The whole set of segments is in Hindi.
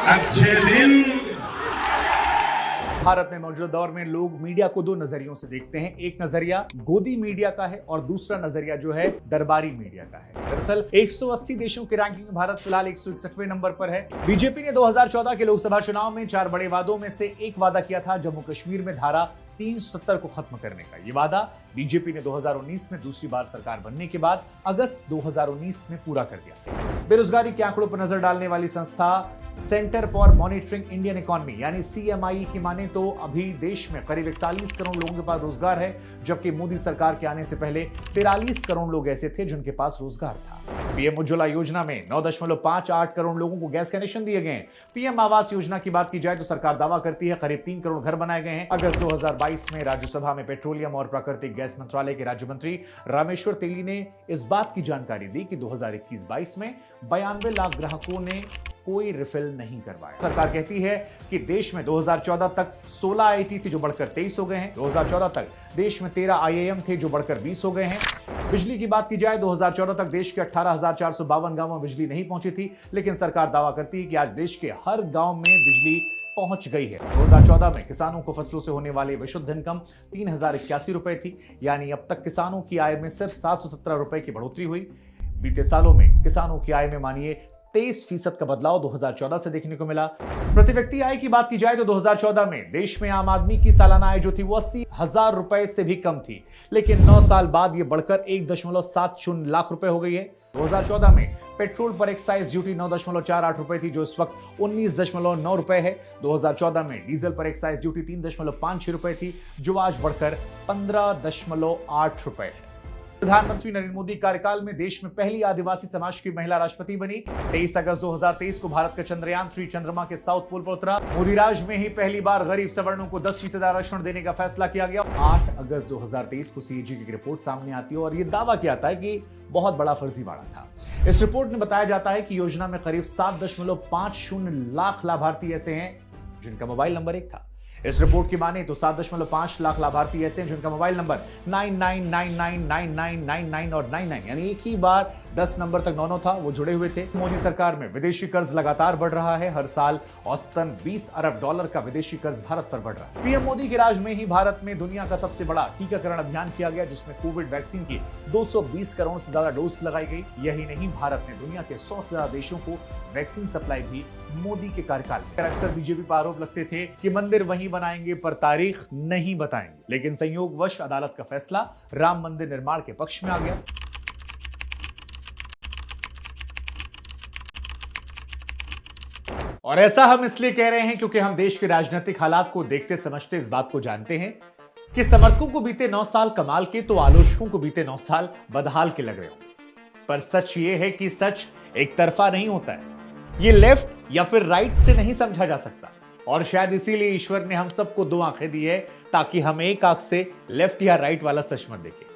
अच्छे दिन। भारत में मौजूदा दौर में लोग मीडिया को दो नजरियों से देखते हैं। एक नजरिया गोदी मीडिया का है और दूसरा नजरिया जो है दरबारी मीडिया का है। दरअसल 180 देशों की रैंकिंग में भारत फिलहाल 161वें नंबर पर है। बीजेपी ने 2014 के लोकसभा चुनाव में 4 बड़े वादों में से एक वादा किया था जम्मू कश्मीर में धारा 370 को खत्म करने का। ये वादा बीजेपी ने 2019 में दूसरी बार सरकार बनने के बाद अगस्त 2019 में पूरा कर दिया। बेरोजगारी के आंकड़ों पर नजर डालने वाली संस्था centre for monitoring Indian economy यानी CMI की माने तो अभी देश में करीब 41 करोड़ लोगों के पास रोजगार है, जबकि मोदी सरकार के आने से पहले 43 करोड़ लोग ऐसे थे जिनके पास रोजगार था। पीएम उज्ज्वला योजना में 9.58 करोड़ लोगों को गैस कनेक्शन दिए गए हैं। पीएम आवास योजना की बात की जाए तो सरकार दावा करती है करीब 3 करोड़ घर बनाए गए हैं। अगस्त 2022 में राज्यसभा में पेट्रोलियम और प्राकृतिक गैस मंत्रालय के राज्य मंत्री रामेश्वर तेली ने इस बात की जानकारी दी कि 2021-22 में 92 लाख ग्राहकों ने कोई रिफिल नहीं करवाया। सरकार कहती है कि देश में 2014 तक 16 IIT थे जो बढ़कर 23 हो गए हैं। 2014 तक देश में 13 IIM थे जो बढ़कर 20 हो गए हैं। बिजली की बात की जाए 2014 तक देश के 18,452 गांवों में बिजली नहीं पहुंची थी, लेकिन सरकार दावा करती है कि आज देश के हर गांव में बिजली पहुंच गई है। 2014 में किसानों को फसलों से होने वाली विशुद्ध इनकम 3081 रुपए थी, यानी अब तक किसानों की आय में सिर्फ 717 रुपए की बढ़ोतरी हुई। बीते सालों में किसानों की आय में मानिए 23% का बदलाव 2014 से देखने को मिला। प्रति व्यक्ति आय की बात की जाए तो 2014 में देश में आम आदमी की सालाना आय जो थी वो 80,000 रुपए से भी कम थी, लेकिन 9 साल बाद ये बढ़कर 1.70 लाख रुपए हो गई है। 2014 में पेट्रोल पर एक्साइज ड्यूटी 9.48 रुपए थी जो इस वक्त 19.9 रुपए है। 2014 में डीजल पर एक्साइज ड्यूटी 3.56 रुपए थी जो आज बढ़कर 15.8 रुपए है। प्रधानमंत्री नरेंद्र मोदी कार्यकाल में देश में पहली आदिवासी समाज की महिला राष्ट्रपति बनी। 23 अगस्त 2023 को भारत का चंद्रयान 3 चंद्रमा के साउथ पोल पर उतरा। मोदी राज में ही पहली बार गरीब सवर्णों को 10% आरक्षण देने का फैसला किया गया। 8 अगस्त 2023 को CAG की रिपोर्ट सामने आती है और यह दावा किया जाता है कि बहुत बड़ा फर्जीवाड़ा था। इस रिपोर्ट में बताया जाता है कि योजना में करीब 7.50 लाख लाभार्थी ऐसे हैं जिनका मोबाइल नंबर एक था। इस रिपोर्ट की माने तो 7.5 लाख लाभार्थी ऐसे हैं जिनका मोबाइल नंबर 99999999 और 99 यानी एक ही बार 10 नंबर तक 9 था वो जुड़े हुए थे। मोदी सरकार में विदेशी कर्ज लगातार बढ़ रहा है। हर साल औसतन $20 अरब का विदेशी कर्ज भारत पर बढ़ रहा है। पीएम मोदी के राज में ही भारत में दुनिया का सबसे बड़ा टीकाकरण अभियान किया गया, जिसमें कोविड वैक्सीन की 220 करोड़ से ज्यादा डोज लगाई गई। यही नहीं, भारत ने दुनिया के 100 से ज्यादा देशों को वैक्सीन सप्लाई भी मोदी के कार्यकाल में। अक्सर बीजेपी पर आरोप लगते थे कि मंदिर वहीं बनाएंगे पर तारीख नहीं बताएंगे, लेकिन संयोगवश अदालत का फैसला राम मंदिर निर्माण के पक्ष में आ गया। और ऐसा हम इसलिए कह रहे हैं क्योंकि हम देश के राजनीतिक हालात को देखते समझते इस बात को जानते हैं कि समर्थकों को बीते 9 साल कमाल के तो आलोचकों को बीते 9 साल बदहाल के लग रहे होंगे। पर सच ये है कि सच एक तरफा नहीं होता है। ये लेफ्ट या फिर राइट से नहीं समझा जा सकता, और शायद इसीलिए ईश्वर ने हम सबको 2 आंखें दी है ताकि हम एक आंख से लेफ्ट या राइट वाला सच मत देखें।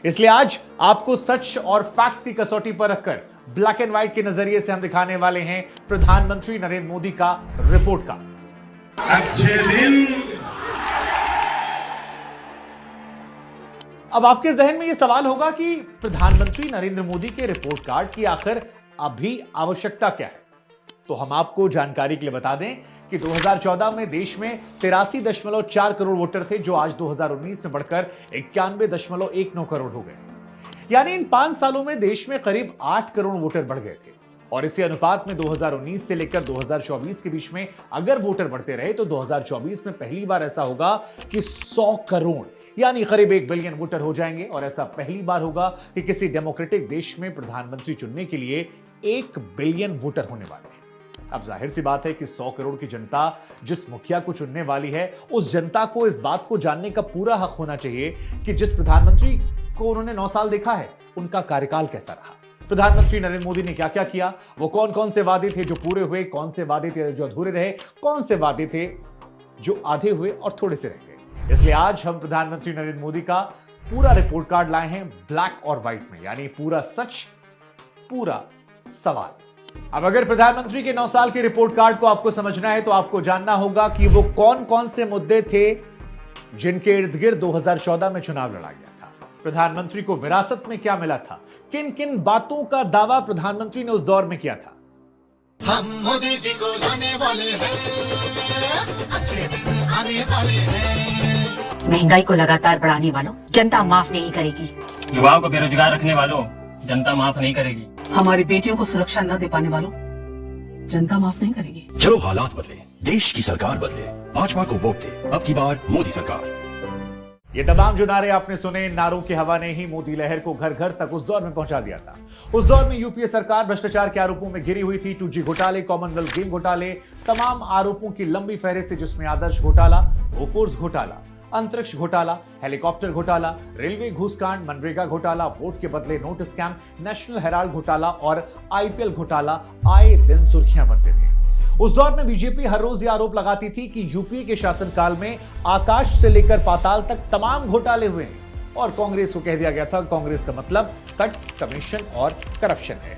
इसलिए आज आपको सच और फैक्ट की कसौटी पर रखकर ब्लैक एंड व्हाइट के नजरिए से हम दिखाने वाले हैं प्रधानमंत्री नरेंद्र मोदी का रिपोर्ट कार्ड। अच्छे दिन। अब आपके जहन में यह सवाल होगा कि प्रधानमंत्री नरेंद्र मोदी के रिपोर्ट कार्ड की आखिर अभी आवश्यकता क्या है। तो हम आपको जानकारी के लिए बता दें कि 2014 में देश में 83.4 करोड़ वोटर थे जो आज 2019 में बढ़कर 91.19 करोड़ हो गए। यानी इन 5 सालों में देश में करीब 8 करोड़ वोटर बढ़ गए थे। और इसी अनुपात में 2019 से लेकर 2024 के बीच में अगर वोटर बढ़ते रहे तो 2024 में पहली बार ऐसा होगा कि 100 करोड़ यानी करीब 1 बिलियन वोटर हो जाएंगे। और ऐसा पहली बार होगा कि किसी डेमोक्रेटिक देश में प्रधानमंत्री चुनने के लिए 1 बिलियन वोटर होने वाले हैं। अब जाहिर सी बात है कि 100 करोड़ की जनता जिस मुखिया को चुनने वाली है, उस जनता को इस बात को जानने का पूरा हक होना चाहिए कि जिस प्रधानमंत्री को उन्होंने 9 साल देखा है उनका कार्यकाल कैसा रहा। प्रधानमंत्री नरेंद्र मोदी ने क्या क्या किया, वो कौन कौन से वादे थे जो पूरे हुए, कौन से वादे थे जो अधूरे रहे, कौन से वादे थे जो आधे हुए और थोड़े से रह गए। इसलिए आज हम प्रधानमंत्री नरेंद्र मोदी का पूरा रिपोर्ट कार्ड लाए हैं ब्लैक और व्हाइट में, यानी पूरा सच पूरा सवाल। अब अगर प्रधानमंत्री के 9 साल के रिपोर्ट कार्ड को आपको समझना है तो आपको जानना होगा कि वो कौन कौन से मुद्दे थे जिनके इर्द गिर्द 2014 में चुनाव लड़ा गया था। प्रधानमंत्री को विरासत में क्या मिला था, किन किन बातों का दावा प्रधानमंत्री ने उस दौर में किया था। हम मोदी जी को लाने वाले हैं, अच्छे दिन आने वाले हैं। महंगाई को लगातार बढ़ाने वालों जनता माफ नहीं करेगी। युवाओं को बेरोजगार रखने वालों जनता माफ नहीं करेगी। हमारी बेटियों को सुरक्षा न दे पाने वालों जनता माफ नहीं करेगी। चलो हालात बदले, देश की सरकार बदले, भाजपा को वोट दे, अब की बार मोदी सरकार। ये तमाम जो नारे आपने सुने, इन नारों की हवा ने ही मोदी लहर को घर घर तक उस दौर में पहुंचा दिया था। उस दौर में यूपीए सरकार भ्रष्टाचार के आरोपों में घिरी हुई थी। 2G घोटाले, कॉमनवेल्थ गेम घोटाले, तमाम आरोपों की लंबी फहरिस्त है, जिसमें आदर्श घोटाला, बोफोर्स घोटाला, अंतरिक्ष घोटाला, हेलीकॉप्टर घोटाला, रेलवे घूसकांड, मनरेगा घोटाला, वोट के बदले नोट स्कैम, नेशनल हेराल्ड घोटाला और आईपीएल घोटाला आए दिन सुर्खियां बनते थे। उस दौर में बीजेपी हर रोज यह आरोप लगाती थी कि यूपीए के शासनकाल में आकाश से लेकर पाताल तक तमाम घोटाले हुए हैं, और कांग्रेस को कह दिया गया था कांग्रेस का मतलब कट, कमीशन और करप्शन है।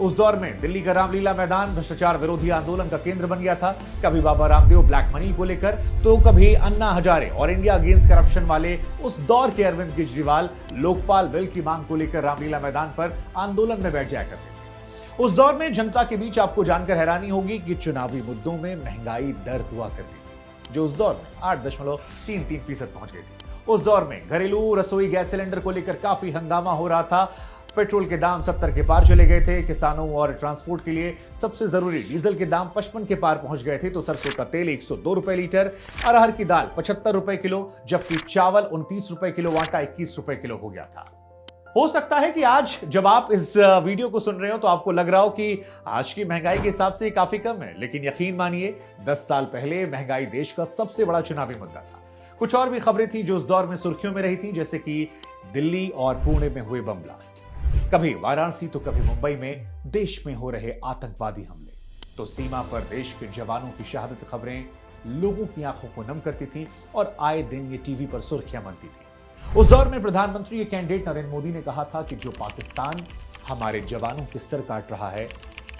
उस दौर में दिल्ली का रामलीला मैदान भ्रष्टाचार विरोधी आंदोलन का केंद्र बन गया था। कभी बाबा रामदेव ब्लैक मनी को लेकर, तो कभी अन्ना हजारे और इंडिया अगेंस्ट करप्शन वाले उस दौर के अरविंद केजरीवाल लोकपाल बिल की मांग को लेकर रामलीला मैदान पर आंदोलन में बैठ जाया करते थे। उस दौर में जनता के बीच आपको जानकर हैरानी होगी कि चुनावी मुद्दों में महंगाई दर हुआ करती थी, जो उस दौर में 8.33% पहुंच गई थी। उस दौर में घरेलू रसोई गैस सिलेंडर को लेकर काफी हंगामा हो रहा था। पेट्रोल के दाम 70 के पार चले गए थे। किसानों और ट्रांसपोर्ट के लिए सबसे जरूरी डीजल के दाम 55 के पार पहुंच गए थे। तो सरसों का तेल 102 रुपए लीटर, अरहर की दाल 75 रुपए किलो, जबकि चावल 29 रुपए किलो, आटा 21 रुपए किलो हो गया था। हो सकता है कि आज जब आप इस वीडियो को सुन रहे हो तो आपको लग रहा हो कि आज की महंगाई के हिसाब से काफी कम है, लेकिन यकीन मानिए 10 साल पहले महंगाई देश का सबसे बड़ा चुनावी मुद्दा था। कुछ और भी खबरें थी जो उस दौर में सुर्खियों में रही थी, जैसे कि दिल्ली और पुणे में हुए बम ब्लास्ट, कभी वाराणसी तो कभी मुंबई में देश में हो रहे आतंकवादी हमले, तो सीमा पर देश के जवानों की शहादत खबरें लोगों की आंखों को नम करती थी और आए दिन ये टीवी पर सुर्खियां बनती थी। उस दौर में प्रधानमंत्री के कैंडिडेट नरेंद्र मोदी ने कहा था कि जो पाकिस्तान हमारे जवानों के सर काट रहा है,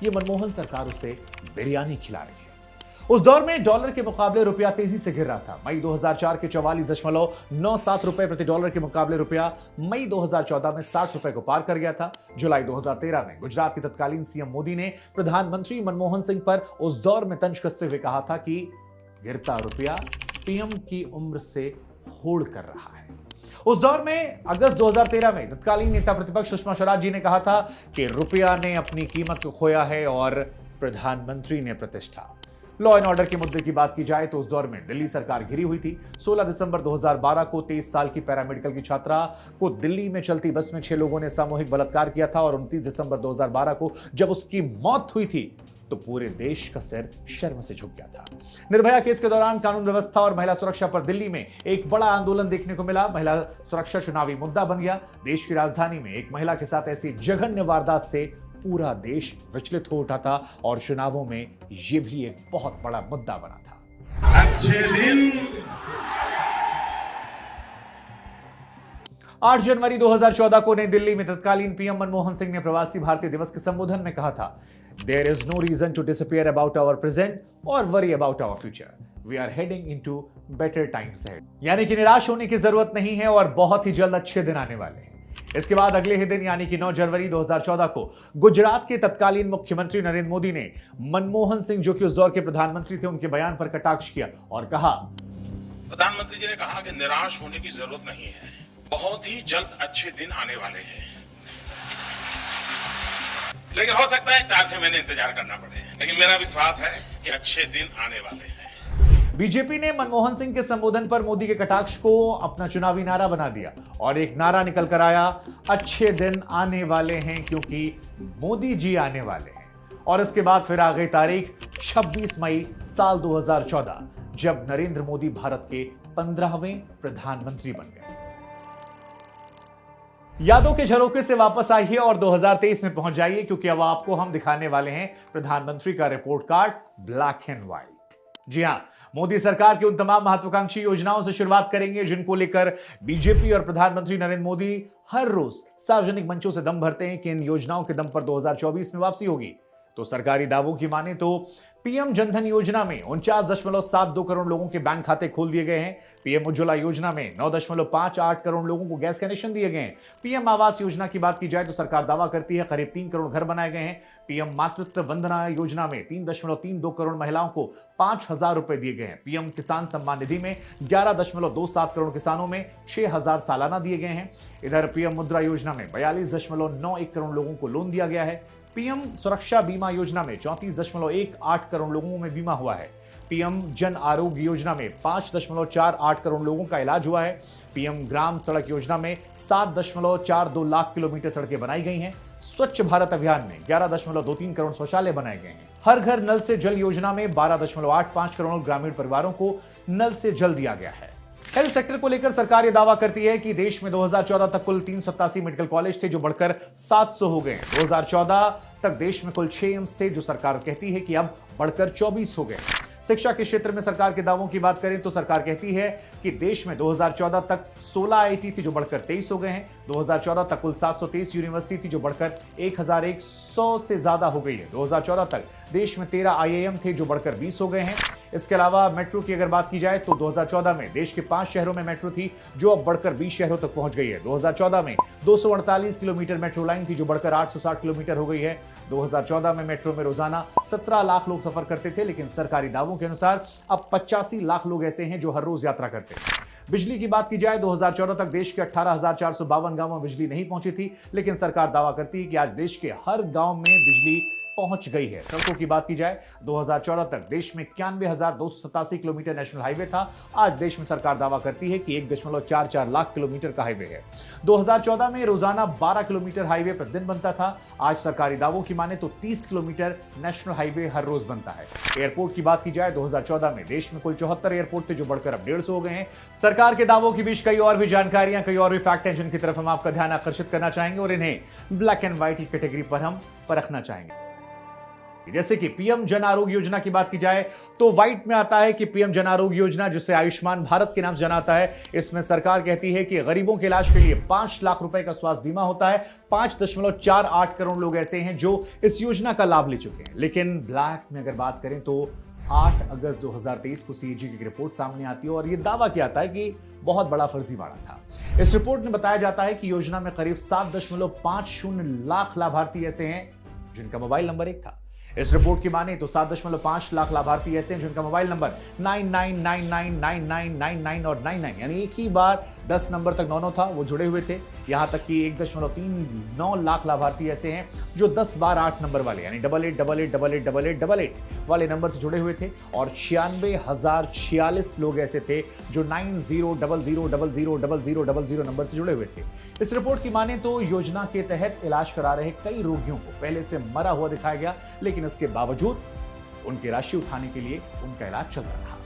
ये मनमोहन सरकार उसे बिरयानी खिला रही है। उस दौर में डॉलर के मुकाबले रुपया तेजी से गिर रहा था। मई 2004 के 44.97 रुपए प्रति डॉलर के मुकाबले रुपया मई 2014 में 60 रुपए को पार कर गया था। जुलाई 2013 में गुजरात के तत्कालीन सीएम मोदी ने प्रधानमंत्री मनमोहन सिंह पर उस दौर में तंज कसते हुए कहा था कि गिरता रुपया पीएम की उम्र से होड़ कर रहा है। उस दौर में अगस्त 2013 में तत्कालीन नेता प्रतिपक्ष सुषमा स्वराज जी ने कहा था कि रुपया ने अपनी कीमत को खोया है और प्रधानमंत्री ने प्रतिष्ठा। लॉ एंड ऑर्डर के मुद्दे की बात की जाए तो उस दौर में दिल्ली सरकार घिरी हुई थी। 16 दिसंबर 2012 को 23 साल की पैरामेडिकल की छात्रा को दिल्ली में चलती बस में 6 लोगों ने सामूहिक बलात्कार किया था, और 29 दिसंबर 2012 को जब उसकी मौत हुई थी तो पूरे देश का सिर शर्म से झुक गया था। निर्भया केस के दौरान कानून व्यवस्था और महिला सुरक्षा पर दिल्ली में एक बड़ा आंदोलन देखने को मिला। महिला सुरक्षा चुनावी मुद्दा बन गया। देश की राजधानी में एक महिला के साथ ऐसी जघन्य वारदात से पूरा देश विचलित हो उठा था और चुनावों में यह भी एक बहुत बड़ा मुद्दा बना था। अच्छे दिन 8 जनवरी 2014 को नई दिल्ली में तत्कालीन पीएम मनमोहन सिंह ने प्रवासी भारतीय दिवस के संबोधन में कहा था, There is no reason to disappear about our present or worry about our future. We are heading into better times ahead. यानी कि निराश होने की जरूरत नहीं है और बहुत ही जल्द अच्छे दिन आने वाले हैं। इसके बाद अगले ही दिन यानी कि 9 जनवरी 2014 को गुजरात के तत्कालीन मुख्यमंत्री नरेंद्र मोदी ने मनमोहन सिंह, जो कि उस दौर के प्रधानमंत्री थे, उनके बयान पर कटाक्ष किया और कहा, प्रधानमंत्री जी ने कहा कि निराश होने की जरूरत नहीं है, बहुत ही जल्द अच्छे दिन आने वाले हैं, लेकिन हो सकता है 4-6 महीने इंतजार करना पड़े, लेकिन मेरा विश्वास है कि अच्छे दिन आने वाले हैं। बीजेपी ने मनमोहन सिंह के संबोधन पर मोदी के कटाक्ष को अपना चुनावी नारा बना दिया और एक नारा निकल कर आया, अच्छे दिन आने वाले हैं क्योंकि मोदी जी आने वाले हैं। और इसके बाद फिर आ गई तारीख 26 मई साल 2014, जब नरेंद्र मोदी भारत के 15वें प्रधानमंत्री बन गए। यादों के झरोखे से वापस आइए और 2023 में पहुंच जाइए, क्योंकि अब आपको हम दिखाने वाले हैं प्रधानमंत्री का report card black and white. जी हां, मोदी सरकार की उन तमाम महत्वाकांक्षी योजनाओं से शुरुआत करेंगे जिनको लेकर बीजेपी और प्रधानमंत्री नरेंद्र मोदी हर रोज सार्वजनिक मंचों से दम भरते हैं कि इन योजनाओं के दम पर 2024 में वापसी होगी। तो सरकारी दावों की माने तो पीएम जनधन योजना में 49.72 करोड़ लोगों के बैंक खाते खोल दिए गए हैं। पीएम उज्ज्वला योजना में 9.58 करोड़ लोगों को गैस कनेक्शन दिए गए हैं। पीएम आवास योजना की बात की जाए तो सरकार दावा करती है करीब 3 करोड़ घर बनाए गए हैं। पीएम मातृत्व वंदना योजना में 3.32 करोड़ महिलाओं को 5,000 रुपए दिए गए हैं। पीएम किसान सम्मान निधि में 11.27 करोड़ किसानों में 6,000 सालाना दिए गए हैं। इधर पीएम मुद्रा योजना में 42.91 करोड़ लोगों को लोन दिया गया है। पीएम सुरक्षा बीमा योजना में 34.18 करोड़ लोगों में बीमा हुआ है। पीएम जन आरोग्य योजना में 5.48 करोड़ लोगों का इलाज हुआ है। पीएम ग्राम सड़क योजना में 7.42 लाख किलोमीटर सड़कें बनाई गई हैं। स्वच्छ भारत अभियान में 11.23 करोड़ शौचालय बनाए गए हैं। हर घर नल से जल योजना में 12.85 करोड़ ग्रामीण परिवारों को नल से जल दिया गया है। हेल्थ सेक्टर को लेकर सरकार यह दावा करती है कि देश में 2014 तक कुल 387 मेडिकल कॉलेज थे जो बढ़कर 700 हो गए। 2014 तक देश में कुल 6 एम्स थे जो सरकार कहती है कि अब बढ़कर 24 हो गए। शिक्षा के क्षेत्र में सरकार के दावों की बात करें तो सरकार कहती है कि देश में 2014 तक 16 आईआईटी थी जो बढ़कर 23 हो गए हैं। 2014 तक कुल 723 यूनिवर्सिटी थी जो बढ़कर 1100 से ज्यादा हो गई है। 2014 तक देश में 13 आईआईएम थे जो बढ़कर 20 हो गए हैं। इसके अलावा मेट्रो की अगर बात की जाए तो 2014 में देश के 5 शहरों में मेट्रो थी जो अब बढ़कर 20 शहरों तक पहुंच गई है। 2014 में 248 किलोमीटर मेट्रो लाइन थी जो बढ़कर 860 किलोमीटर हो गई है। 2014 में मेट्रो में रोजाना 17 लाख लोग सफर करते थे, लेकिन सरकारी दावों के अनुसार अब 85 लाख लोग ऐसे हैं जो हर रोज यात्रा करते हैं। बिजली की बात की जाए 2014 तक देश के 18,452 गांवों में बिजली नहीं पहुंची थी, लेकिन सरकार दावा करती है कि आज देश के हर गांव में बिजली पहुंच गई है। सड़कों की बात की जाए 2014 तक देश में 91,287 किलोमीटर नेशनल हाईवे था। आज देश में सरकार दावा करती है कि 1.44 लाख किलोमीटर का हाईवे है। 2014 में रोजाना 12 किलोमीटर हाईवे प्रतिदिन बनता था। आज सरकारी दावों की माने तो 30 किलोमीटर नेशनल हाईवे हर रोज बनता है। एयरपोर्ट की बात की जाए 2014 में देश में कुल 74 एयरपोर्ट थे जो बढ़कर अब 150 हो गए हैं। सरकार के दावों के बीच कई और भी जानकारियां, कई और भी फैक्ट हैं जिनकी तरफ हम आपका ध्यान आकर्षित करना चाहेंगे और इन्हें ब्लैक एंड व्हाइट की कैटेगरी पर हम परखना चाहेंगे। जैसे कि पीएम जन आरोग्य योजना की बात की जाए तो व्हाइट में आता है कि पीएम जन आरोग्य योजना, जिसे आयुष्मान भारत के नाम से जाना जाता है, इसमें सरकार कहती है कि गरीबों के इलाज के लिए 5 लाख रुपए का स्वास्थ्य बीमा होता है। 5.48 करोड़ लोग ऐसे हैं जो इस योजना का लाभ ले चुके हैं। लेकिन ब्लैक में अगर बात करें तो 8 अगस्त 2023 को सीएजी की रिपोर्ट सामने आती है और यह दावा किया जाता है कि बहुत बड़ा फर्जीवाड़ा था। इस रिपोर्ट में बताया जाता है कि योजना में करीब 7.50 लाख लाभार्थी ऐसे हैं जिनका मोबाइल नंबर 1 था। इस रिपोर्ट की माने तो 7.5 लाख लाभार्थी ऐसे हैं जिनका मोबाइल नंबर 99999999 और 99 यानी एक ही बार 10 नंबर तक 9 था वो जुड़े हुए थे। यहां तक कि 1.39 लाख लाभार्थी ऐसे हैं जो 10 बार 8 नंबर वाले यानी 8888888888 वाले नंबर से जुड़े हुए थे और 96,046 लोग ऐसे थे जो 9000000000 नंबर से जुड़े हुए थे। इस रिपोर्ट की माने तो योजना के तहत इलाज करा रहे कई रोगियों को पहले से मरा हुआ दिखाया गया, लेकिन इसके बावजूद उनकी राशि उठाने के लिए उनका इलाज चल रहा।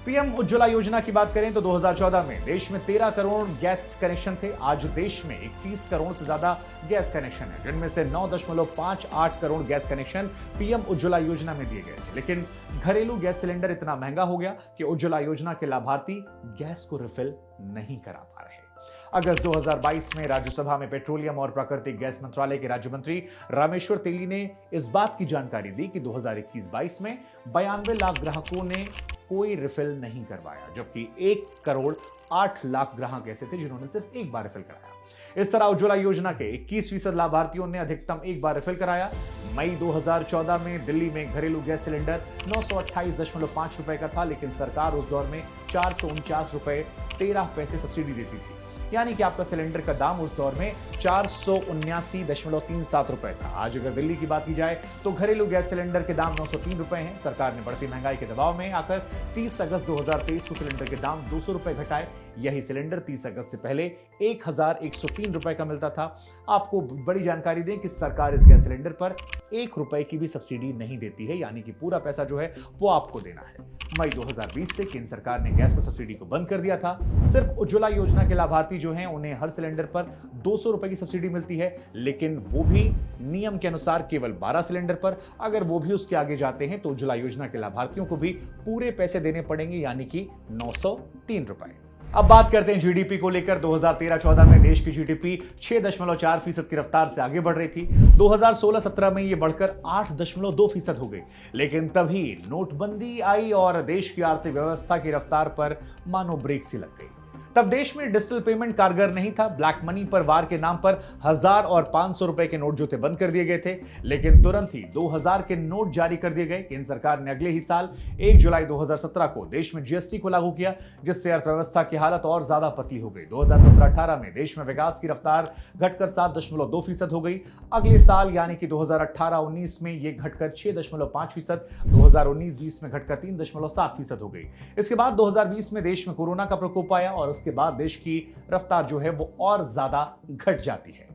पीएम उज्ज्वला योजना की बात करें तो 2014 में देश में 13 करोड़ गैस कनेक्शन थे। आज देश में 31 करोड़ से ज्यादा गैस कनेक्शन है, जिनमें से 9.58 crore gas connection PM Ujjwala योजना में दिए गए थे। लेकिन घरेलू गैस सिलेंडर इतना महंगा हो गया कि उज्ज्वला योजना के लाभार्थी गैस को रिफिल नहीं करा पा रहे। अगस्त 2022 में राज्यसभा में पेट्रोलियम और प्राकृतिक गैस मंत्रालय के राज्य मंत्री रामेश्वर तेली ने इस बात की जानकारी दी कि 2021-22 में 92 लाख ग्राहकों ने कोई रिफिल नहीं करवाया, जबकि 1 करोड़ 8 लाख ग्राहक ऐसे थे जिन्होंने सिर्फ एक बार रिफिल कराया। इस तरह उज्ज्वला योजना के 21% लाभार्थियों ने अधिकतम एक बार रिफिल कराया। मई 2014 में दिल्ली में घरेलू गैस सिलेंडर 928.5 रुपए का था, लेकिन सरकार उस दौर में 449 रुपए 13 पैसे सब्सिडी देती थी, यानी कि आपका सिलेंडर का दाम उस दौर में 479.37 रुपए था। आज अगर दिल्ली की बात की जाए तो घरेलू गैस सिलेंडर के दाम 903 रुपए हैं। सरकार ने बढ़ती महंगाई के दबाव में आकर 30 अगस्त 2023 को सिलेंडर के दाम 200 रुपए घटाए। यही सिलेंडर 30 अगस्त से पहले 1,103 रुपए का मिलता था। आपको बड़ी जानकारी दें कि सरकार इस गैस सिलेंडर पर 1 रुपए की भी सब्सिडी नहीं देती है, यानी कि पूरा पैसा जो है वो आपको देना है। मई 2020 से केंद्र सरकार ने गैस पर सब्सिडी को बंद कर दिया था। सिर्फ उज्ज्वला योजना के लाभार्थी जो हैं उन्हें हर सिलेंडर पर 200 रुपए की सब्सिडी मिलती है, लेकिन वो भी नियम के अनुसार केवल 12 सिलेंडर पर। अगर वो भी उसके आगे जाते हैं तो उज्ज्वला योजना के लाभार्थियों को भी पूरे पैसे देने पड़ेंगे, यानी कि 903 रुपए। अब बात करते हैं जीडीपी को लेकर। 2013-14 में देश की जीडीपी 6.4% की रफ्तार से आगे बढ़ रही थी। 2016-17 में यह बढ़कर 8.2% हो गई, लेकिन तभी नोटबंदी आई और देश की आर्थिक व्यवस्था की रफ्तार पर मानो ब्रेक सी लग गई। तब देश में डिजिटल पेमेंट कारगर नहीं था। ब्लैक मनी पर वार के नाम पर 1000 और 500 रुपए के नोट जो थे बंद कर दिए गए थे, लेकिन तुरंत ही 2000 के नोट जारी कर दिए गए। केंद्र सरकार ने अगले ही साल 1 जुलाई 2017 को देश में जीएसटी को लागू किया, जिससे अर्थव्यवस्था की हालत और ज्यादा पतली हो गई। 2017-18 में देश में विकास की रफ्तार घटकर 7.2% हो गई। अगले साल यानी कि 2018-19 में यह घटकर 6.5%, 2019-20 में घटकर 3.7% हो गई। इसके बाद 2020 में देश में कोरोना का प्रकोप आया और उसके बाद देश की रफ्तार जो है वो और ज्यादा घट जाती है।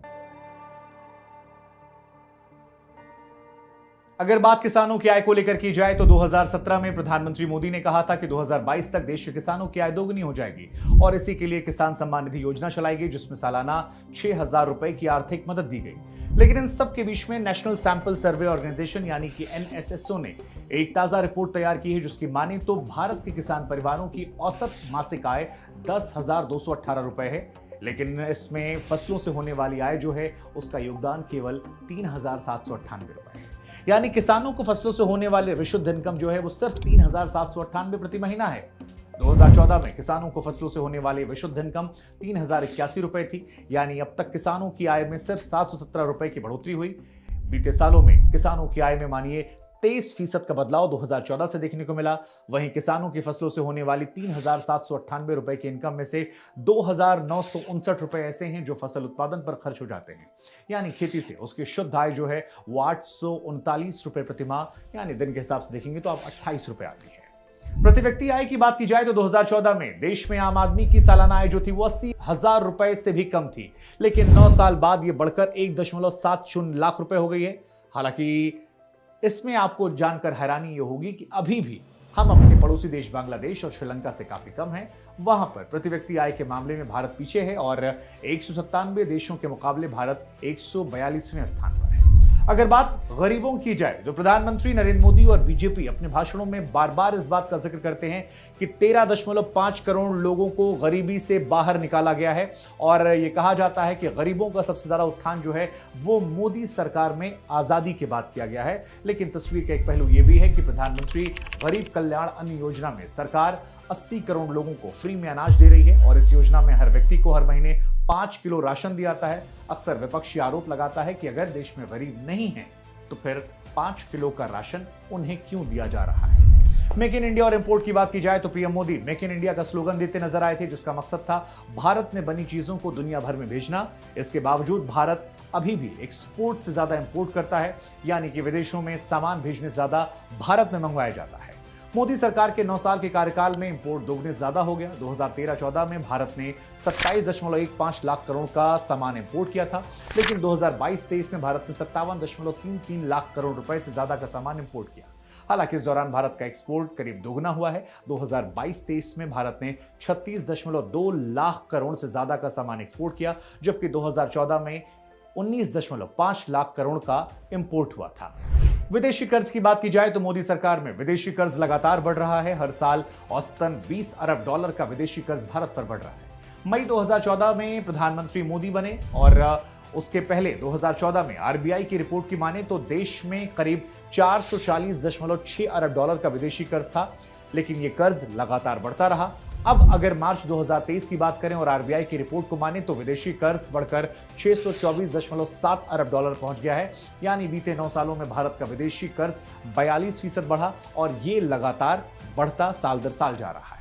अगर बात किसानों की आय को लेकर की जाए तो 2017 में प्रधानमंत्री मोदी ने कहा था कि 2022 तक देश के किसानों की आय दोगुनी हो जाएगी और इसी के लिए किसान सम्मान निधि योजना चलाई गई, जिसमें सालाना 6000 रुपए की आर्थिक मदद दी गई। लेकिन इन सब के बीच में नेशनल सैंपल सर्वे ऑर्गेनाइजेशन यानी कि एनएसएसओ ने एक ताजा रिपोर्ट तैयार की है, जिसकी माने तो भारत के किसान परिवारों की औसत मासिक आय 10,218 रुपए है, लेकिन इसमें फसलों से होने वाली आय जो है उसका योगदान केवल 3,798 रुपए है। यानी किसानों को फसलों से होने वाले विशुद्ध इनकम जो है वो सिर्फ 3,798 प्रति महीना है। 2014 में किसानों को फसलों से होने वाली विशुद्ध इनकम 3,081 रुपए थी, यानी अब तक किसानों की आय में सिर्फ 717 रुपए की बढ़ोतरी हुई। बीते सालों में किसानों की आय में मानिए 23% का बदलाव 2014 से देखने को मिला। वहीं किसानों की फसलों से होने वाली 3,798 रुपए की इनकम में से 2,959 रुपए ऐसे हैं जो फसल उत्पादन पर खर्च हो जाते हैं, यानी खेती से उसकी शुद्ध आय जो है वो 839 रुपए प्रति माह, यानी दिन के हिसाब से देखेंगे तो अब 28 रुपए आती है। प्रति व्यक्ति आय की बात की जाए तो 2014 में देश में आम आदमी की सालाना आय जो थी वो 80,000 रुपए से भी कम थी, लेकिन 9 साल बाद ये बढ़कर 1.70 लाख रुपए हो गई है। हालांकि इसमें आपको जानकर हैरानी ये होगी कि अभी भी हम अपने पड़ोसी देश बांग्लादेश और श्रीलंका से काफी कम हैं। वहां पर प्रति व्यक्ति आय के मामले में भारत पीछे है और 197 देशों के मुकाबले भारत 142वें स्थान पर है। अगर बात गरीबों की जाए तो प्रधानमंत्री नरेंद्र मोदी और बीजेपी अपने भाषणों में बार बार इस बात का जिक्र करते हैं कि 13.5 करोड़ लोगों को गरीबी से बाहर निकाला गया है और यह कहा जाता है कि गरीबों का सबसे ज्यादा उत्थान जो है वो मोदी सरकार में आजादी के बाद किया गया है। लेकिन तस्वीर का एक पहलू यह भी है कि प्रधानमंत्री गरीब कल्याण अन्न योजना में सरकार 80 करोड़ लोगों को फ्री में अनाज दे रही है और इस योजना में हर व्यक्ति को हर महीने 5 किलो राशन दिया जाता है। अक्सर विपक्षी आरोप लगाता है कि अगर देश में गरीब नहीं है तो फिर 5 किलो का राशन उन्हें क्यों दिया जा रहा है। मेक इन इंडिया और इंपोर्ट की बात की जाए तो PM Modi make in India का स्लोगन देते नजर आए थे, जिसका मकसद था भारत में बनी चीजों को दुनिया भर में भेजना। इसके बावजूद भारत अभी भी एक्सपोर्ट से ज्यादा इंपोर्ट करता है, यानी कि विदेशों में सामान भेजने से ज्यादा भारत में मंगवाया जाता है। मोदी सरकार के 9 साल के कार्यकाल में इंपोर्ट दोगुने ज्यादा हो गया। 2013-14 में भारत ने 27.15 लाख करोड़ का सामान इंपोर्ट किया था, लेकिन 2022-23 में भारत ने 57.33 लाख करोड़ रुपए से ज्यादा का सामान इंपोर्ट किया। हालांकि इस दौरान भारत का एक्सपोर्ट करीब दोगुना हुआ है। 2022-23 में भारत ने 36.2 लाख करोड़ से ज्यादा का सामान एक्सपोर्ट किया, जबकि 2014 में 19.5 लाख करोड़ का इंपोर्ट हुआ था। विदेशी कर्ज की बात की जाए तो मोदी सरकार में विदेशी कर्ज लगातार बढ़ रहा है। हर साल औसतन 20 अरब डॉलर का विदेशी कर्ज भारत पर बढ़ रहा है। मई 2014 में प्रधानमंत्री मोदी बने और उसके पहले 2014 में आरबीआई की रिपोर्ट की माने तो देश में करीब 440.6 अरब डॉलर का विदेशी कर्ज था, लेकिन यह कर्ज लगातार बढ़ता रहा। अब अगर मार्च 2023 की बात करें और आरबीआई की रिपोर्ट को माने तो विदेशी कर्ज बढ़कर 624.7 अरब डॉलर पहुंच गया है, यानी बीते 9 सालों में भारत का विदेशी कर्ज 42% बढ़ा और ये लगातार बढ़ता साल दर साल जा रहा है।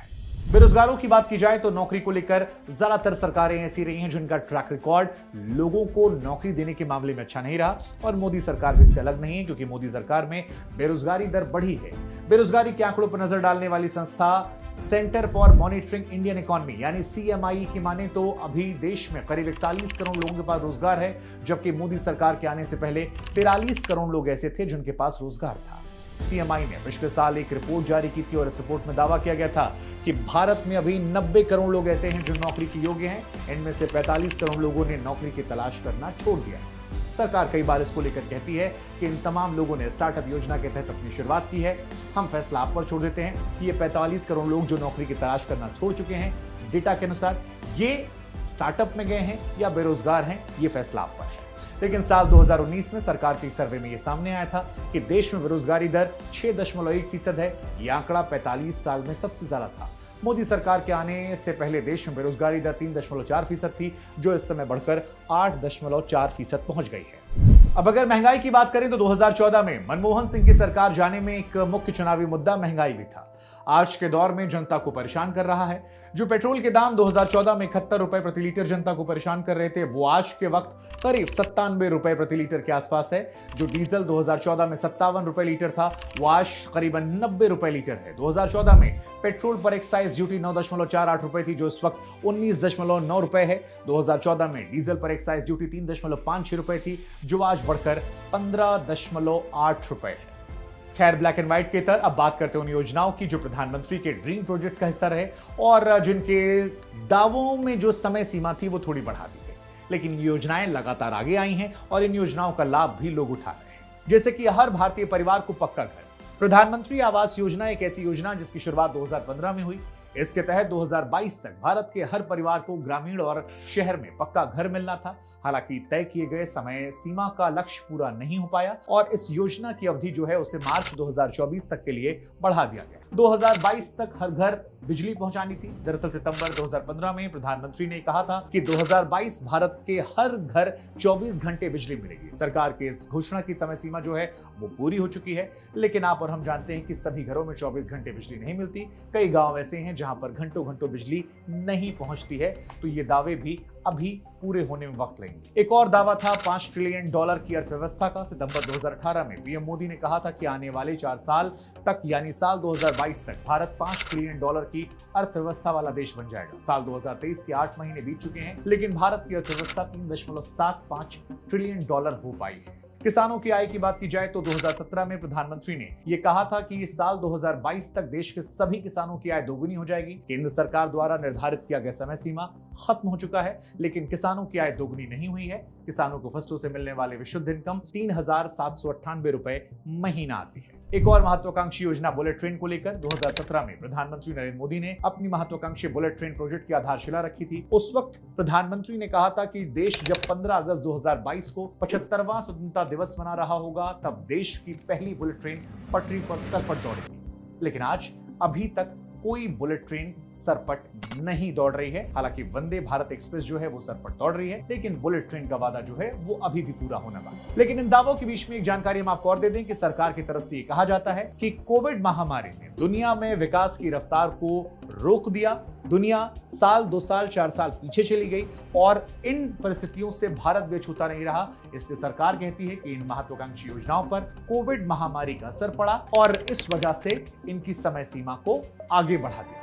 बेरोजगारों की बात की जाए तो नौकरी को लेकर ज्यादातर सरकारें ऐसी रही हैं जिनका ट्रैक रिकॉर्ड लोगों को नौकरी देने के मामले में अच्छा नहीं रहा और मोदी सरकार भी इससे अलग नहीं है, क्योंकि मोदी सरकार में बेरोजगारी दर बढ़ी है। बेरोजगारी के आंकड़ों पर नजर डालने वाली संस्था centre for monitoring Indian economy यानी सीएमआई की माने तो अभी देश में करीब 41 करोड़ लोगों के पास रोजगार है, जबकि मोदी सरकार के आने से पहले 43 करोड़ लोग ऐसे थे जिनके पास रोजगार था। सीएमआई ने पिछले साल एक रिपोर्ट जारी की थी और इस रिपोर्ट में दावा किया गया था कि भारत में अभी 90 करोड़ लोग ऐसे हैं जो नौकरी के योग्य हैं। इनमें से 45 करोड़ लोगों ने नौकरी की तलाश करना छोड़ दिया है। सरकार कई बार इसको लेकर कहती है कि इन तमाम लोगों ने स्टार्टअप योजना के तहत अपनी शुरुआत की है। हम फैसला आप पर छोड़ देते हैं कि ये 45 करोड़ लोग जो नौकरी की तलाश करना छोड़ चुके हैं, डेटा के अनुसार ये स्टार्टअप में गए हैं या बेरोजगार हैं, ये फैसला आप पर है। लेकिन साल 2019 में सरकार के एक सर्वे में यह सामने आया था कि देश में बेरोजगारी दर 6.1% है। यह आंकड़ा 45 साल में सबसे ज्यादा था। मोदी सरकार के आने से पहले देश में बेरोजगारी दर 3.4% थी, जो इस समय बढ़कर 8.4% पहुंच गई है। अब अगर महंगाई की बात करें तो 2014 में मनमोहन सिंह की सरकार जाने में एक मुख्य चुनावी मुद्दा महंगाई भी था। आज के दौर में जनता को परेशान कर रहा है। जो पेट्रोल के दाम 2014 में 71 रुपए प्रति लीटर जनता को परेशान कर रहे थे, वो आज के वक्त करीब 97 रुपए प्रति लीटर के आसपास है। जो डीजल 2014 में 57 रुपए लीटर था, वो आज करीबन 90 रुपए लीटर है। 2014 में पेट्रोल पर एक्साइज ड्यूटी 9.48 रुपए थी, जो इस वक्त 19.9 रुपए है। 2014 में डीजल पर एक्साइज ड्यूटी 3.56 रुपए थी, जो आज बढ़कर 15.8 रुपए है। खैर, ब्लैक एंड व्हाइट के तरह अब बात करते हैं उन योजनाओं की जो प्रधानमंत्री के ड्रीम प्रोजेक्ट्स का हिस्सा रहे और जिनके दावों में जो समय सीमा थी वो थोड़ी बढ़ा दी गई। लेकिन ये योजनाएं लगातार आगे आई हैं और इन योजनाओं का लाभ भी लोग उठा रहे हैं, जैसे कि हर भारतीय परिवार को पक्का घर। प्रधानमंत्री आवास योजना एक ऐसी योजना जिसकी शुरुआत 2015 में हुई। इसके तहत 2022 तक भारत के हर परिवार को ग्रामीण और शहर में पक्का घर मिलना था। हालांकि तय किए गए समय सीमा का लक्ष्य पूरा नहीं हो पाया और इस योजना की अवधि जो है उसे मार्च 2024 तक के लिए बढ़ा दिया गया। 2022 तक हर घर बिजली पहुंचानी थी। दरअसल सितंबर 2015 में प्रधानमंत्री ने कहा था कि 2022 भारत के हर घर 24 घंटे बिजली मिलेगी। सरकार की इस घोषणा की समय सीमा जो है वो पूरी हो चुकी है, लेकिन आप और हम जानते हैं कि सभी घरों में 24 घंटे बिजली नहीं मिलती। कई गांव ऐसे हैं जहां पर घंटों घंटों बिजली नहीं पहुंचती है, तो ये दावे भी अभी पूरे होने में वक्त लेंगे। एक और दावा था $5 ट्रिलियन की अर्थव्यवस्था का। सितंबर 2018 में पीएम मोदी ने कहा था कि आने वाले 4 साल तक यानी साल 2022 तक भारत $5 ट्रिलियन की अर्थव्यवस्था वाला देश बन जाएगा। साल 2023 के 8 महीने बीत चुके हैं, लेकिन भारत की अर्थव्यवस्था $3.75 ट्रिलियन हो पाई है। किसानों की आय की बात की जाए तो 2017 में प्रधानमंत्री ने यह कहा था कि इस साल 2022 तक देश के सभी किसानों की आय दोगुनी हो जाएगी। केंद्र सरकार द्वारा निर्धारित किया गया समय सीमा खत्म हो चुका है, लेकिन किसानों की आय दोगुनी नहीं हुई है। किसानों को फसलों से मिलने वाले विशुद्ध इनकम 3,798 रुपए महीना आती है। एक और महत्वाकांक्षी योजना बुलेट ट्रेन को लेकर 2017 में प्रधानमंत्री नरेंद्र मोदी ने अपनी महत्वाकांक्षी बुलेट ट्रेन प्रोजेक्ट की आधारशिला रखी थी। उस वक्त प्रधानमंत्री ने कहा था कि देश जब 15 अगस्त 2022 को 75वां स्वतंत्रता दिवस मना रहा होगा, तब देश की पहली बुलेट ट्रेन पटरी पर सरपट दौड़ेगी। लेकिन आज अभी तक कोई बुलेट ट्रेन सरपट नहीं दौड़ रही है। हालांकि वंदे भारत एक्सप्रेस जो है वो सरपट दौड़ रही है, लेकिन बुलेट ट्रेन का वादा जो है वो अभी भी पूरा होना बाकी है। लेकिन इन दावों के बीच में एक जानकारी हम आपको और दे दें कि सरकार की तरफ से ये कहा जाता है कि कोविड महामारी ने दुनिया में विकास की रफ्तार को रोक दिया। दुनिया साल, 2 साल, 4 साल पीछे चली गई और इन परिस्थितियों से भारत भी छूता नहीं रहा। इसलिए सरकार कहती है कि इन महत्वाकांक्षी योजनाओं पर कोविड महामारी का असर पड़ा और इस वजह से इनकी समय सीमा को आगे बढ़ा दिया।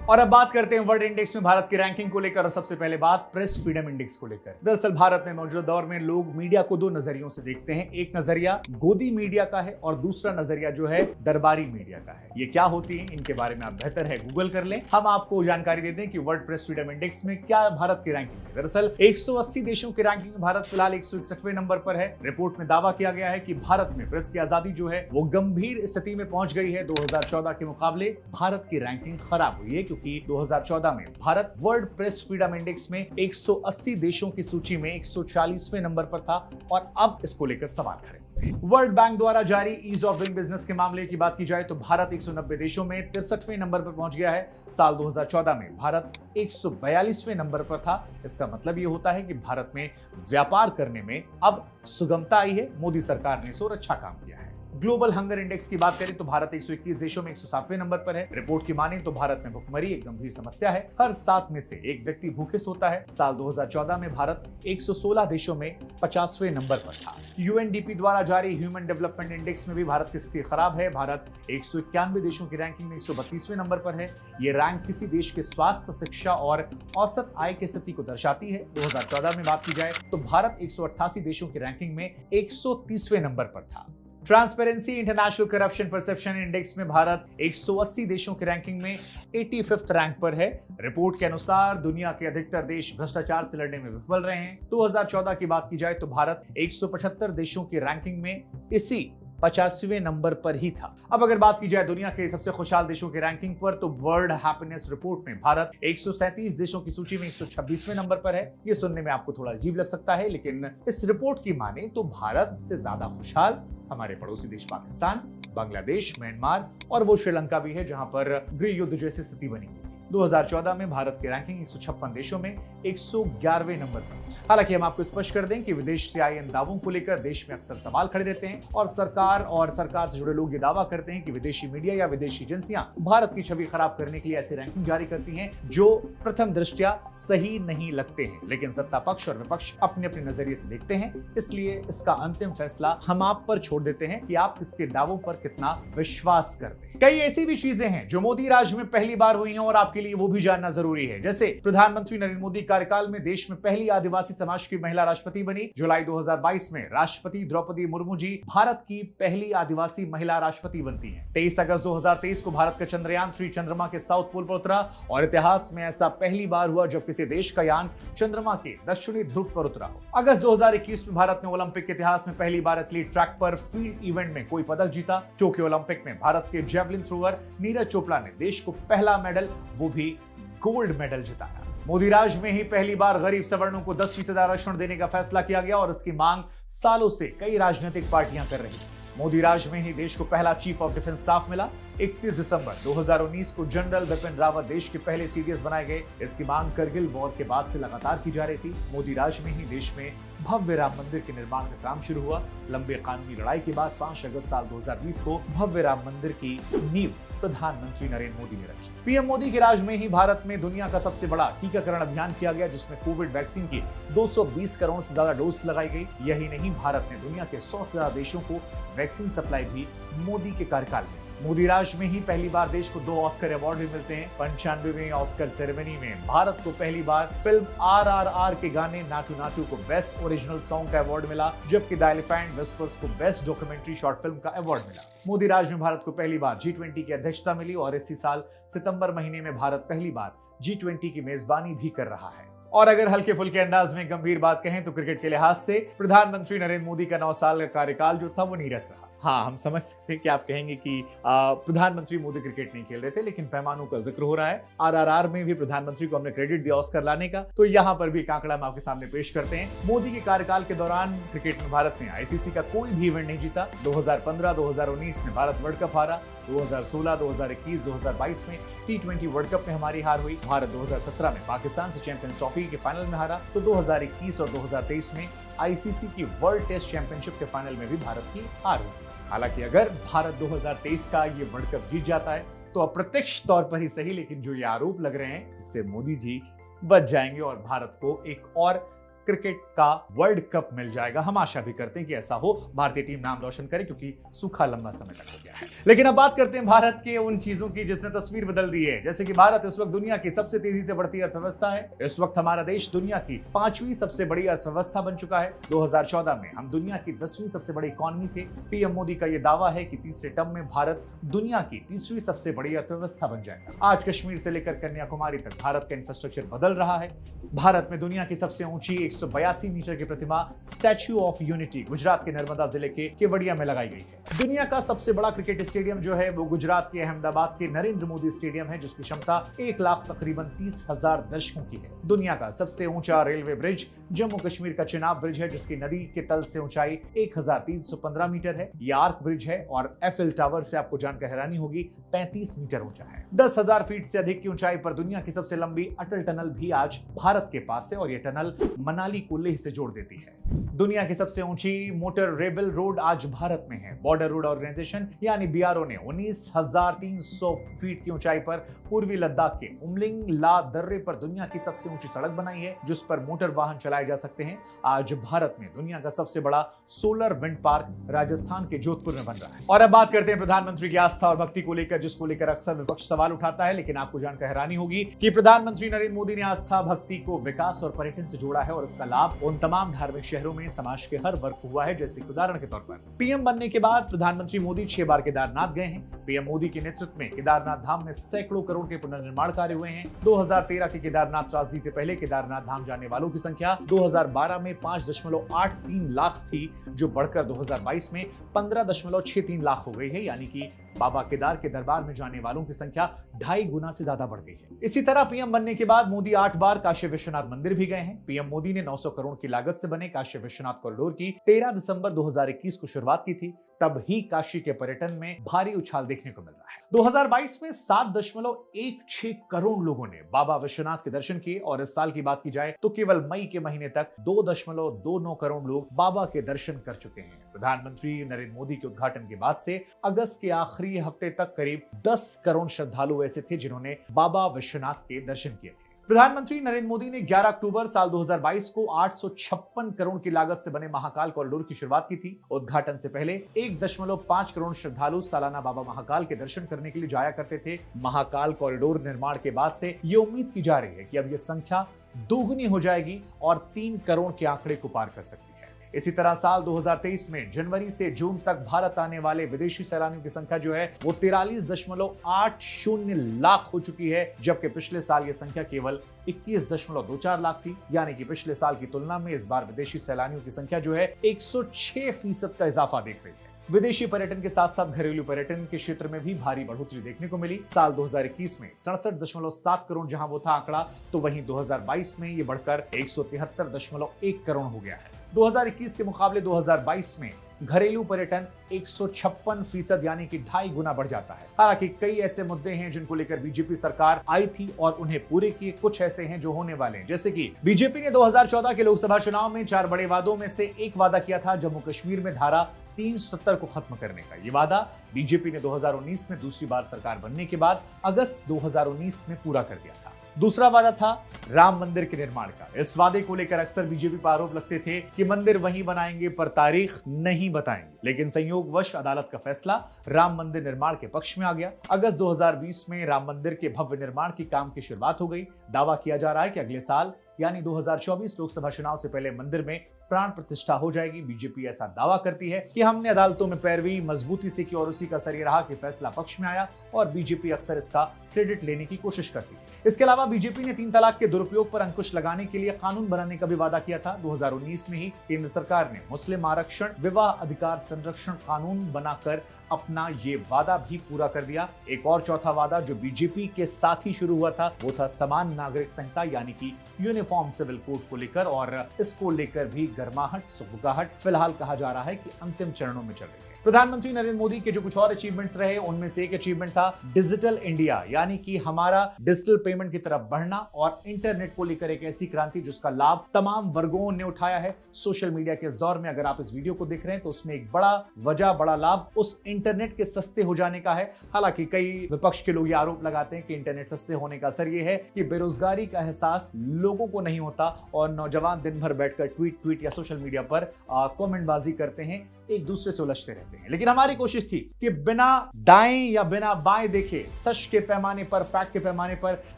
और अब बात करते हैं वर्ल्ड इंडेक्स में भारत की रैंकिंग को लेकर और सबसे पहले बात प्रेस फ्रीडम इंडेक्स को लेकर। दरअसल भारत में मौजूदा दौर में लोग मीडिया को 2 नजरियों से देखते हैं। एक नजरिया गोदी मीडिया का है और दूसरा नजरिया जो है दरबारी मीडिया का है। ये क्या होती है, इनके बारे में आप बेहतर है गूगल कर लें। हम आपको जानकारी दे दें कि वर्ल्ड प्रेस फ्रीडम इंडेक्स में क्या भारत की रैंकिंग है। दरअसल 180 देशों की रैंकिंग में भारत फिलहाल 161वें नंबर पर है। रिपोर्ट में दावा किया गया है कि भारत में प्रेस की आजादी जो है वो गंभीर स्थिति में पहुंच गई है। 2014 के मुकाबले भारत की रैंकिंग खराब हुई है, क्योंकि 2014 में Bharat world press freedom index में 180 देशों की सूची में 140वें नंबर पर था और अब इसको लेकर सवाल खड़े। वर्ल्ड बैंक द्वारा जारी ईज ऑफ डूइंग बिजनेस के मामले की बात की जाए तो भारत 190 देशों में 63वें नंबर पर पहुंच गया है। साल 2014 में भारत 142वें नंबर पर था। इसका मतलब यह होता है कि भारत में व्यापार करने में अब सुगमता आई है। मोदी सरकार ने इस ओर अच्छा काम किया है। ग्लोबल हंगर इंडेक्स की बात करें तो भारत 121 देशों में 107वें नंबर पर है। रिपोर्ट की माने तो भारत में भुखमरी एक गंभीर समस्या है। हर 7 में से एक व्यक्ति भूखे सोता है। साल 2014 में भारत 116 देशों में 50वें नंबर पर था। यूएनडीपी द्वारा जारी ह्यूमन डेवलपमेंट इंडेक्स में भी भारत की स्थिति खराब है। भारत 191 देशों की रैंकिंग में 132वें नंबर पर है। ये रैंक किसी देश के स्वास्थ्य, शिक्षा और औसत आय की स्थिति को दर्शाती है। 2014 में बात की जाए तो भारत 188 देशों की रैंकिंग में 130वें नंबर पर था। Transparency international corruption perception index में भारत 180 देशों की रैंकिंग में 85th रैंक पर है। रिपोर्ट के अनुसार दुनिया के अधिकतर देश भ्रष्टाचार से लड़ने में विफल रहे हैं। 2014 की बात की जाए तो भारत 175 देशों की रैंकिंग में इसी 50वें नंबर पर ही था। अब अगर बात की जाए दुनिया के सबसे खुशहाल देशों के रैंकिंग पर, तो वर्ल्ड हैप्पीनेस रिपोर्ट में भारत 137 देशों की सूची में 126वें नंबर पर है। ये सुनने में आपको थोड़ा अजीब लग सकता है, लेकिन इस रिपोर्ट की माने तो भारत से ज्यादा खुशहाल हमारे पड़ोसी देश पाकिस्तान, बांग्लादेश, म्यांमार और वो श्रीलंका भी है, जहां पर गृह युद्ध जैसी स्थिति बनी हुई थी। 2014 में भारत की रैंकिंग 156 देशों में 111वें नंबर पर। हालांकि हम आपको स्पष्ट कर दें कि विदेश से आए इन दावों को लेकर देश में अक्सर सवाल खड़े रहते हैं और सरकार से जुड़े लोग ये दावा करते हैं कि विदेशी मीडिया या विदेशी एजेंसियां भारत की छवि खराब करने के लिए ऐसी रैंकिंग जारी करती हैं जो प्रथम दृष्टया सही नहीं लगते हैं, लेकिन सत्ता पक्ष और विपक्ष अपने अपने नजरिए से देखते हैं। इसलिए इसका अंतिम फैसला हम आप पर छोड़ देते हैं कि आप इसके दावों पर कितना विश्वास करते हैं। कई ऐसी भी चीजें हैं जो मोदी राज में पहली बार हुई हैं और आपके लिए वो भी जानना जरूरी है। जैसे प्रधानमंत्री नरेंद्र मोदी कार्यकाल में देश में पहली आदिवासी समाज की महिला राष्ट्रपति बनी। जुलाई 2022 में राष्ट्रपति द्रौपदी मुर्मू जी भारत की पहली आदिवासी महिला राष्ट्रपति बनती हैं। 23 अगस्त 2023 को भारत का चंद्रयान 3 चंद्रमा के साउथ पोल पर उतरा और इतिहास में ऐसा पहली बार हुआ जब किसी देश का यान चंद्रमा के दक्षिणी ध्रुव पर उतरा हो। अगस्त 2021 में भारत ने ओलंपिक के इतिहास में पहली बार एथलीट ट्रैक पर फील्ड इवेंट में कोई पदक जीता। टोक्यो ओलंपिक में भारत के जेवलिन थ्रोअर नीरज चोपड़ा ने देश को पहला मेडल, वो भी गोल्ड मेडल जिताया। मोदी राज में ही पहली बार गरीब सवर्णों को 10% आरक्षण देने का फैसला किया गया और इसकी मांग सालों से कई राजनीतिक पार्टियां कर रही थी। मोदी राज में ही देश को पहला चीफ ऑफ डिफेंस स्टाफ मिला। 31 दिसंबर 2019 को जनरल बिपिन रावत देश के पहले सीडीएस बनाए गए। इसकी मांग करगिल वॉर के बाद से लगातार की जा रही थी। मोदी राज में ही देश में भव्य राम मंदिर के निर्माण का काम शुरू हुआ। लंबे कानूनी लड़ाई के बाद 5 अगस्त साल 2020 को भव्य राम मंदिर की नींव प्रधानमंत्री नरेंद्र मोदी ने रखी। पीएम मोदी के राज में ही भारत में दुनिया का सबसे बड़ा टीकाकरण अभियान किया गया, जिसमें कोविड वैक्सीन की 220 करोड़ से ज्यादा डोज लगाई गई। यही नहीं, भारत ने दुनिया के 100 से ज्यादा देशों को वैक्सीन सप्लाई भी मोदी के कार्यकाल में। मोदी राज में ही पहली बार देश को 2 ऑस्कर अवार्ड भी मिलते हैं। 95वें ऑस्कर सेरेमनी में भारत को पहली बार फिल्म RRR के गाने नाटू नाटू को बेस्ट ओरिजिनल सॉन्ग का अवार्ड मिला, जबकि द एलिफेंट विस्पर्स को बेस्ट डॉक्यूमेंट्री शॉर्ट फिल्म का अवार्ड मिला। मोदी राज में भारत को पहली बार G20 की अध्यक्षता मिली और इसी साल सितंबर महीने में भारत पहली बार G20 की मेजबानी भी कर रहा है। और अगर हल्के फुल्के अंदाज में गंभीर बात कहें तो क्रिकेट के लिहाज से प्रधानमंत्री नरेंद्र मोदी का 9 साल का कार्यकाल जो था वो नीरस रहा। हाँ, हम समझ सकते हैं कि आप कहेंगे कि प्रधानमंत्री मोदी क्रिकेट नहीं खेल रहे थे, लेकिन पैमानों का जिक्र हो रहा है। RRR में भी प्रधानमंत्री को हमने क्रेडिट दिया ऑस्कर लाने का, तो यहाँ पर भी एक आंकड़ा हम आपके सामने पेश करते हैं। मोदी के कार्यकाल के दौरान क्रिकेट में भारत ने ICC का कोई भी इवेंट नहीं जीता। 2015, 2019 में भारत वर्ल्ड कप हारा। 2016, 2021, 2022 में T20 वर्ल्ड कप में हमारी हार हुई। भारत 2017 में पाकिस्तान से चैंपियंस ट्रॉफी के फाइनल में हारा। तो 2021 और 2023 में ICC की वर्ल्ड टेस्ट चैंपियनशिप के फाइनल में भी भारत की हार हुई। हालांकि अगर भारत 2023 का ये वर्ल्ड कप जीत जाता है तो अप्रत्यक्ष तौर पर ही सही, लेकिन जो ये आरोप लग रहे हैं इससे मोदी जी बच जाएंगे और भारत को एक और क्रिकेट का वर्ल्ड कप मिल जाएगा। हम आशा भी करते हैं कि ऐसा हो, भारतीय टीम नाम रोशन करे, क्योंकि सूखा लंबा समय तक हो गया है। लेकिन अब बात करते हैं भारत के उन चीजों की जिसने तस्वीर बदल दी है। जैसे कि भारत इस वक्त दुनिया की सबसे तेजी से बढ़ती अर्थव्यवस्था है। इस वक्त हमारा देश दुनिया की 5वीं सबसे बड़ी अर्थव्यवस्था बन चुका है। 2014 में हम दुनिया की 10वीं सबसे बड़ी इकॉनमी थे। पीएम मोदी का यह दावा है कि तीसरे टर्म में भारत दुनिया की 3री सबसे बड़ी अर्थव्यवस्था बन जाएगा। आज कश्मीर से लेकर कन्याकुमारी तक भारत का इंफ्रास्ट्रक्चर बदल रहा है। भारत में दुनिया की सबसे ऊंची 182 मीटर की प्रतिमा स्टैच्यू ऑफ यूनिटी गुजरात के नर्मदा जिले के केवड़िया में लगाई गई है। दुनिया का सबसे बड़ा क्रिकेट स्टेडियम जो है वो गुजरात के अहमदाबाद के नरेंद्र मोदी स्टेडियम है, जिसकी क्षमता 1 लाख तकरीबन 30,000 दर्शकों की है। दुनिया का सबसे ऊंचा रेलवे ब्रिज जम्मू कश्मीर का चिनाब ब्रिज है, जिसकी नदी के तल से ऊंचाई 1315 मीटर है। यह आर्क ब्रिज है और एफिल टावर से आपको जानकर हैरानी होगी 35 मीटर ऊंचा है। 10,000 फीट से अधिक की ऊंचाई पर दुनिया की सबसे लंबी अटल टनल भी आज भारत के पास है और यह टनल मनाली को लेह से जोड़ देती है। दुनिया की सबसे ऊंची मोटर रेबल रोड आज भारत में है। बॉर्डर रोड ऑर्गेनाइजेशन यानी BRO ने 19,300 फीट की ऊंचाई पर पूर्वी लद्दाख के उमलिंग ला दर्रे पर दुनिया की सबसे ऊंची सड़क बनाई है, जिस पर मोटर वाहन चलाए जा सकते हैं। आज भारत में दुनिया का सबसे बड़ा सोलर विंड पार्क राजस्थान के जोधपुर में बन रहा है। और अब बात करते हैं प्रधानमंत्री की आस्था और भक्ति को लेकर, जिसको लेकर अक्सर विपक्ष सवाल उठाता है, लेकिन आपको जानकर हैरानी होगी कि प्रधानमंत्री नरेंद्र मोदी ने आस्था भक्ति को विकास और पर्यटन से जोड़ा है और इसका लाभ उन तमाम धार्मिक शहरों में में समाज के हर वर्ग को हुआ है। जैसे उदाहरण के तौर पर पीएम बनने के बाद प्रधानमंत्री मोदी 6 बार केदारनाथ गए हैं। पीएम मोदी के नेतृत्व में केदारनाथ धाम में सैकड़ों करोड़ के पुनर्निर्माण कार्य हुए हैं। 2013 के केदारनाथ त्रासदी से पहले केदारनाथ धाम जाने वालों की संख्या 2012 में 5.83 लाख थी, जो बढ़कर 2022 में 15.63 लाख हो गई है। यानी कि बाबा केदार के दरबार में जाने वालों की संख्या 2.5 गुना से ज्यादा बढ़ गई है। इसी तरह पीएम बनने के बाद मोदी 8 बार काशी विश्वनाथ मंदिर भी गए हैं। पीएम मोदी ने 900 करोड़ की लागत से बने काशी विश्वनाथ कॉरिडोर की 13 दिसंबर 2021 को शुरुआत की थी। तब ही काशी के पर्यटन में भारी उछाल देखने को मिल रहा है। 2022 में 7.16 करोड़ लोगों ने बाबा विश्वनाथ के दर्शन किए और इस साल की बात की जाए तो केवल मई के महीने तक 2.29 करोड़ लोग बाबा के दर्शन कर चुके हैं। प्रधानमंत्री नरेंद्र मोदी के उद्घाटन के बाद से अगस्त के आखिरी हफ्ते तक करीब 10 करोड़ श्रद्धालु ऐसे थे जिन्होंने बाबा विश्वनाथ के दर्शन किए थे। प्रधानमंत्री नरेंद्र मोदी ने 11 अक्टूबर साल 2022 को 856 करोड़ की लागत से बने महाकाल कॉरिडोर की शुरुआत की थी। उद्घाटन से पहले 1.5 करोड़ श्रद्धालु सालाना बाबा महाकाल के दर्शन करने के लिए जाया करते थे। महाकाल कॉरिडोर निर्माण के बाद से ये उम्मीद की जा रही है कि अब ये संख्या दोगुनी हो जाएगी और 3 करोड़ के आंकड़े को पार कर सकती है। इसी तरह साल 2023 में जनवरी से जून तक भारत आने वाले विदेशी सैलानियों की संख्या जो है वो 43.80 लाख हो चुकी है, जबकि पिछले साल ये संख्या केवल 21.24 लाख थी। यानी कि पिछले साल की तुलना में इस बार विदेशी सैलानियों की संख्या जो है 106% का इजाफा देख रही है। विदेशी पर्यटन के साथ साथ घरेलू पर्यटन के क्षेत्र में भी भारी बढ़ोतरी देखने को मिली। साल 2021 में 67.7 करोड़ जहां वो था आंकड़ा, तो वहीं 2022 में ये बढ़कर 173.1 करोड़ हो गया है। 2021 के मुकाबले 2022 में घरेलू पर्यटन 156% यानी कि 2.5 गुना बढ़ जाता है। हालांकि कई ऐसे मुद्दे हैं जिनको लेकर बीजेपी सरकार आई थी और उन्हें पूरे किए, कुछ ऐसे हैं जो होने वाले हैं। जैसे कि बीजेपी ने 2014 के लोकसभा चुनाव में 4 बड़े वादों में से एक वादा किया था जम्मू कश्मीर में धारा 370 को खत्म करने का। ये वादा बीजेपी ने 2019 में दूसरी बार सरकार बनने के बाद अगस्त 2019 में पूरा कर दिया था। दूसरा वादा था राम मंदिर के निर्माण का। इस वादे को लेकर अक्सर बीजेपी पर आरोप लगते थे कि मंदिर वहीं बनाएंगे पर तारीख नहीं बताएंगे, लेकिन संयोगवश अदालत का फैसला राम मंदिर निर्माण के पक्ष में आ गया। अगस्त 2020 में राम मंदिर के भव्य निर्माण की काम की शुरुआत हो गई। दावा किया जा रहा है कि अगले साल यानी 2024 लोकसभा चुनाव से पहले मंदिर में प्राण प्रतिष्ठा हो जाएगी। बीजेपी ऐसा दावा करती है कि हमने अदालतों में पैरवी मजबूती से की और उसी का असर ये रहा कि फैसला पक्ष में आया, और बीजेपी अक्सर इसका क्रेडिट लेने की कोशिश करती है। इसके अलावा बीजेपी ने 3 तलाक के दुरुपयोग पर अंकुश लगाने के लिए कानून बनाने का भी वादा किया था। 2019 में ही केंद्र सरकार ने मुस्लिम आरक्षण विवाह अधिकार संरक्षण कानून बनाकर अपना ये वादा भी पूरा कर दिया। एक और चौथा वादा जो बीजेपी के साथ ही शुरू हुआ था वो था समान नागरिक संहिता यानी कि यूनिफॉर्म सिविल कोड को लेकर, और इसको लेकर भी गर्माहट सुगबुगाहट फिलहाल कहा जा रहा है कि अंतिम चरणों में चल रही है। प्रधानमंत्री नरेंद्र मोदी के जो कुछ और अचीवमेंट्स रहे उनमें से एक अचीवमेंट था डिजिटल इंडिया, यानी कि हमारा डिजिटल पेमेंट की तरफ बढ़ना और इंटरनेट को लेकर एक ऐसी क्रांति जिसका लाभ तमाम वर्गों ने उठाया है। सोशल मीडिया के इस दौर में अगर आप इस वीडियो को देख रहे हैं तो उसमें एक बड़ा लाभ उस इंटरनेट के सस्ते हो जाने का है। हालांकि कई विपक्ष के लोग ये आरोप लगाते हैं कि इंटरनेट सस्ते होने का असर ये है कि बेरोजगारी का एहसास लोगों को नहीं होता और नौजवान दिन भर बैठकर ट्वीट या सोशल मीडिया पर कमेंटबाजी करते हैं, एक दूसरे से उलझते रहते हैं। लेकिन हमारी कोशिश थी कि बिना दाएं या बिना बाएं देखे सच के पैमाने पर, फैक्ट के पैमाने पर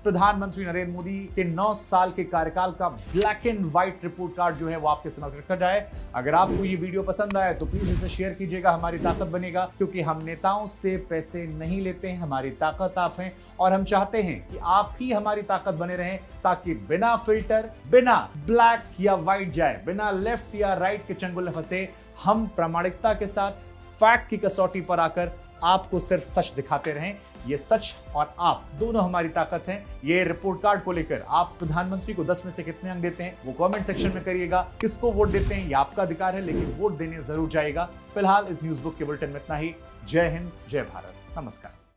प्रधानमंत्री नरेंद्र मोदी के 9 साल के कार्यकाल का black and white report card जो है वो आपके समक्ष रखा जाए। अगर आपको ये वीडियो पसंद आए तो प्लीज इसे शेयर कीजिएगा, हमारी ताकत बनेगा, क्योंकि हम नेताओं से पैसे नहीं लेते हैं, हमारी ताकत आप हैं और हम चाहते हैं कि आप ही हमारी ताकत बने रहें, ताकि बिना फिल्टर, बिना ब्लैक या व्हाइट जाए, बिना लेफ्ट या राइट के चंगुल में फंसे, हम प्रामाणिकता के साथ फैक्ट की कसौटी पर आकर आपको सिर्फ सच दिखाते रहें। ये सच और आप दोनों हमारी ताकत हैं। ये रिपोर्ट कार्ड को लेकर आप प्रधानमंत्री को 10 में से कितने अंक देते हैं वो कमेंट सेक्शन में करिएगा। किसको वोट देते हैं ये आपका अधिकार है, लेकिन वोट देने जरूर जाएगा। फिलहाल इस न्यूज बुक के बुलेटिन में इतना ही। जय हिंद, जय भारत, नमस्कार।